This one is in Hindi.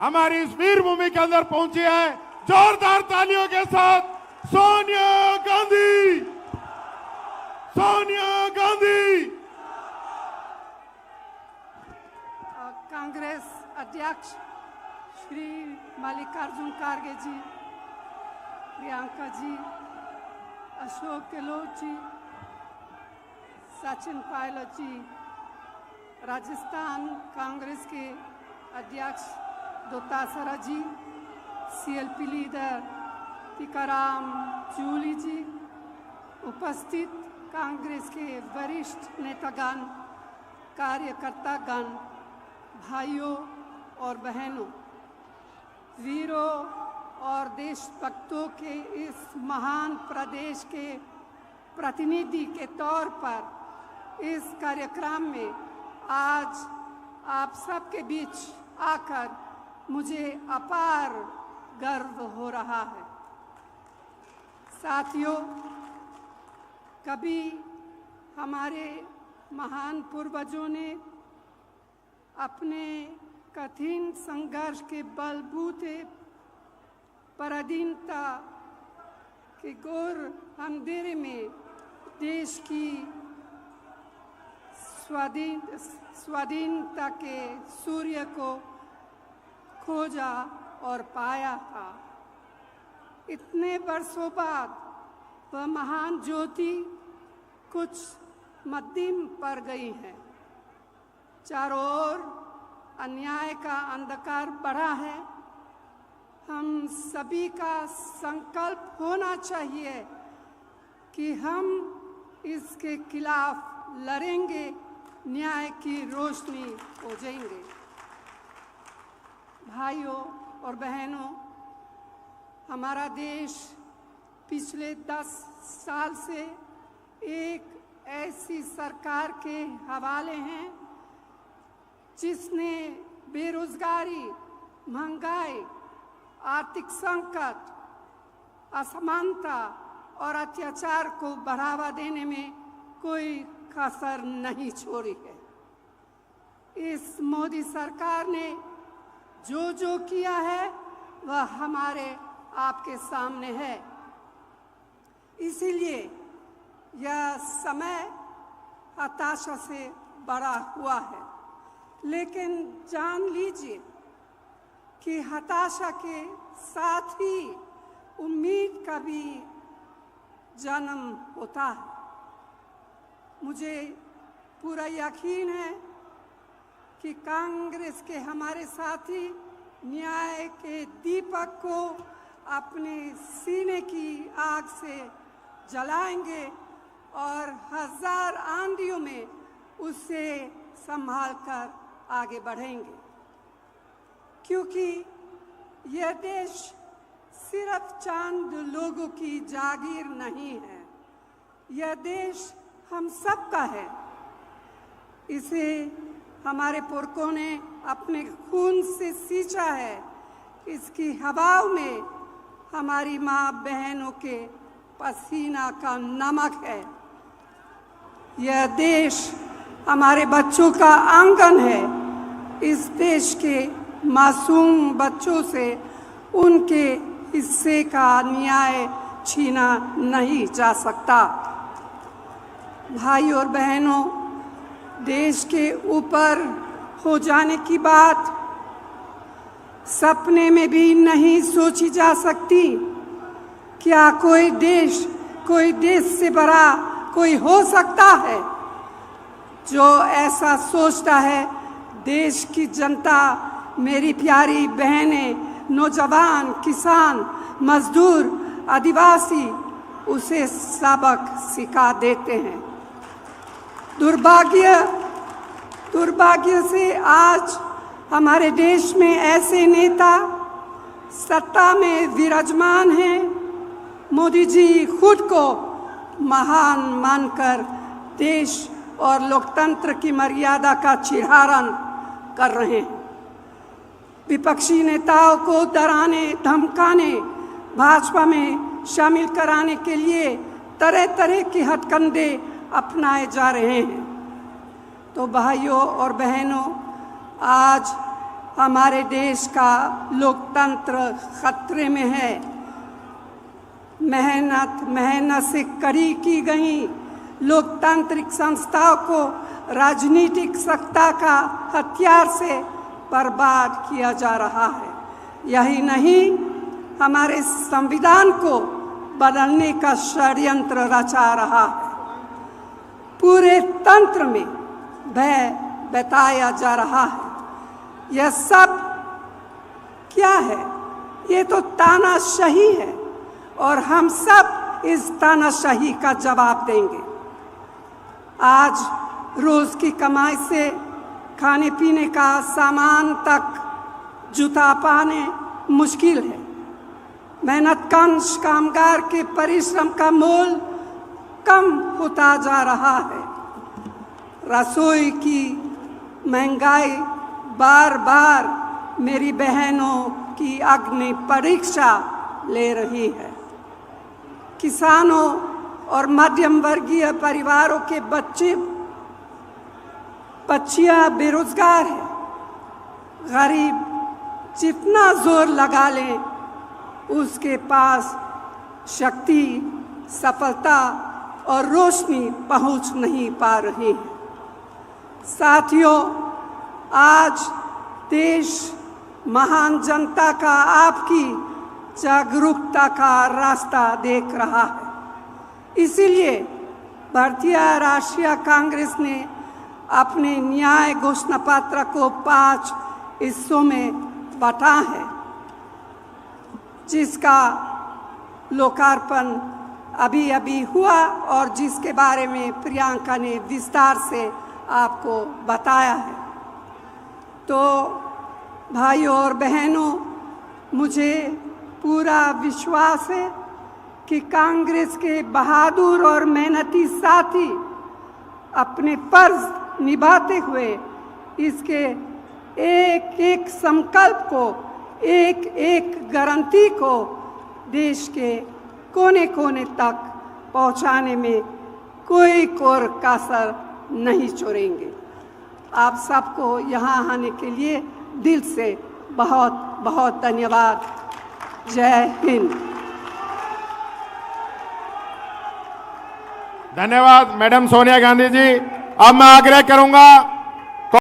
हमारी इस वीर भूमि के अंदर पहुंची है। जोरदार तालियों के साथ सोनिया गांधी, सोनिया गांधी। कांग्रेस अध्यक्ष श्री मल्लिकार्जुन खड़गे जी, प्रियंका जी, अशोक गहलोत जी, सचिन पायलट जी, राजस्थान कांग्रेस के अध्यक्ष दोतासरा जी, सीएलपी लीडर टीकाराम जूली जी, उपस्थित कांग्रेस के वरिष्ठ नेतागण, कार्यकर्तागण, भाइयों और बहनों, वीरों और देशभक्तों के इस महान प्रदेश के प्रतिनिधि के तौर पर इस कार्यक्रम में आज आप सबके बीच आकर मुझे अपार गर्व हो रहा है। साथियों, कभी हमारे महान पूर्वजों ने अपने कठिन संघर्ष के बलबूते पराधीनता के घोर अंधेरे में देश की स्वाधीनता के सूर्य को खोजा और पाया था। इतने वर्षों बाद वह महान ज्योति कुछ मध्यम पड़ गई है। चारों ओर अन्याय का अंधकार बढ़ा है। हम सभी का संकल्प होना चाहिए कि हम इसके खिलाफ लड़ेंगे, न्याय की रोशनी हो जाएंगे। भाइयों और बहनों, हमारा देश पिछले 10 साल से एक ऐसी सरकार के हवाले हैं जिसने बेरोजगारी, महंगाई, आर्थिक संकट, असमानता और अत्याचार को बढ़ावा देने में कोई कसर नहीं छोड़ी है। इस मोदी सरकार ने जो किया है वह हमारे आपके सामने है। इसीलिए यह समय हताशा से भरा हुआ है, लेकिन जान लीजिए कि हताशा के साथ ही उम्मीद का भी जन्म होता है। मुझे पूरा यकीन है कि कांग्रेस के हमारे साथी न्याय के दीपक को अपने सीने की आग से जलाएंगे और हजार आंधियों में उसे संभाल कर आगे बढ़ेंगे, क्योंकि यह देश सिर्फ चंद लोगों की जागीर नहीं है। यह देश हम सबका है। इसे हमारे पुरखों ने अपने खून से सींचा है। इसकी हवाओं में हमारी माँ बहनों के पसीना का नमक है। यह देश हमारे बच्चों का आंगन है। इस देश के मासूम बच्चों से उनके हिस्से का न्याय छीना नहीं जा सकता। भाई और बहनों, देश के ऊपर हो जाने की बात सपने में भी नहीं सोची जा सकती। क्या कोई देश से बड़ा कोई हो सकता है? जो ऐसा सोचता है, देश की जनता, मेरी प्यारी बहनें, नौजवान, किसान, मजदूर, आदिवासी उसे सबक सिखा देते हैं। दुर्भाग्य से आज हमारे देश में ऐसे नेता सत्ता में विराजमान हैं। मोदी जी खुद को महान मानकर देश और लोकतंत्र की मर्यादा का चिरहरण कर रहे हैं। विपक्षी नेताओं को डराने, धमकाने, भाजपा में शामिल कराने के लिए तरह तरह के हथकंडे अपनाए जा रहे हैं। तो भाइयों और बहनों, आज हमारे देश का लोकतंत्र खतरे में है। मेहनत से कड़ी की गई लोकतांत्रिक संस्थाओं को राजनीतिक सत्ता का हथियार से बर्बाद किया जा रहा है। यही नहीं, हमारे संविधान को बदलने का षड्यंत्र रचा रहा है। पूरे तंत्र में भय बताया जा रहा है। यह सब क्या है? ये तो तानाशाही है और हम सब इस तानाशाही का जवाब देंगे। आज रोज की कमाई से खाने पीने का सामान तक जुटा पाने मुश्किल है। मेहनतकश कामगार के परिश्रम का मोल कम होता जा रहा है। रसोई की महंगाई बार बार मेरी बहनों की अग्नि परीक्षा ले रही है। किसानों और मध्यम वर्गीय परिवारों के बच्चियां बेरोजगार हैं। गरीब जितना जोर लगा ले, उसके पास शक्ति, सफलता और रोशनी पहुंच नहीं पा रही है। साथियों, आज देश महान जनता का आपकी जागरूकता का रास्ता देख रहा है। इसीलिए भारतीय राष्ट्रीय कांग्रेस ने अपने न्याय घोषणा पत्र को 5 हिस्सों में बांटा है, जिसका लोकार्पण अभी हुआ और जिसके बारे में प्रियंका ने विस्तार से आपको बताया है। तो भाइयों और बहनों, मुझे पूरा विश्वास है कि कांग्रेस के बहादुर और मेहनती साथी अपने फर्ज निभाते हुए इसके एक एक संकल्प को, एक एक गारंटी को देश के कोने कोने तक पहुंचाने में कोई कोर कसर नहीं छोड़ेंगे। आप सबको यहाँ आने के लिए दिल से बहुत बहुत धन्यवाद। जय हिंद। धन्यवाद मैडम सोनिया गांधी जी। अब मैं आग्रह करूंगा